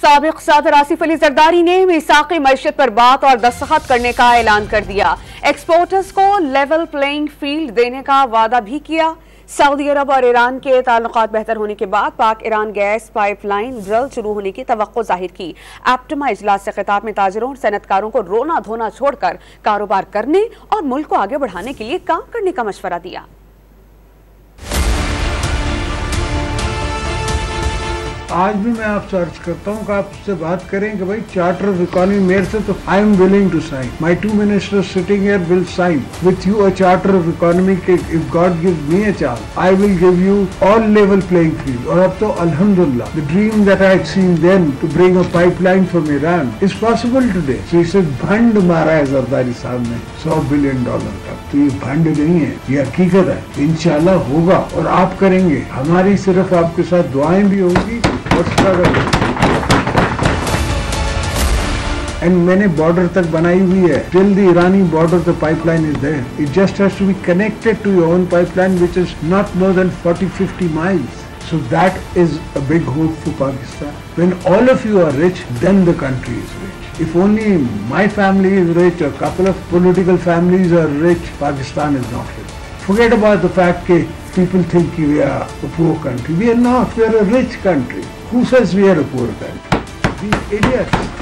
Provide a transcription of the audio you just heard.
साबिक सदर आसिफ अली जरदारी ने मीसाक़े मईशत पर बात और दस्तखत करने का ऐलान कर दिया। एक्सपोर्टर्स को लेवल प्लेइंग फील्ड देने का वादा भी किया। सऊदी अरब और ईरान के ताल्लुकात बेहतर होने के बाद पाक ईरान गैस पाइपलाइन जल्द शुरू होने की तवक्को जाहिर की। एप्टमा इजलास से खिताब में ताजिरों और सनतकारों को रोना धोना छोड़कर कारोबार करने और मुल्क को आगे बढ़ाने के लिए काम करने का मशवरा दिया। आज भी मैं आपसे अर्ज करता हूँ कि आप उससे बात करें कि भाई चार्टर ऑफ इकोनॉमी मेरे से तो I am willing to sign, my 2 ministers sitting here will sign with you a charter of economy. If God gives me a chance I will give you all level playing field. और अब तो अल्हम्दुलिल्लाह the dream that I had seen then to bring a pipeline from Iran is possible today. So इसे भंड मारा है जरदारी साहब ने $100 बिलियन का। तो ये भंड नहीं है, ये हकीकत है। इंशाल्लाह होगा और आप करेंगे। हमारी सिर्फ आपके साथ दुआएं भी होगी और स्ट्रगल। एंड मैंने बॉर्डर तक बनाई हुई है। Till the Irani border the pipeline is there. It just has to be connected to your own pipeline which is not more than 40-50 miles. So that is a big hope for Pakistan. When all of you are rich, then the country is rich. If only my family is rich, a couple of political families are rich, Pakistan is not rich. Forget about the fact that people think we are a poor country. We are not. We are a rich country. Who says we are a poor country? These idiots.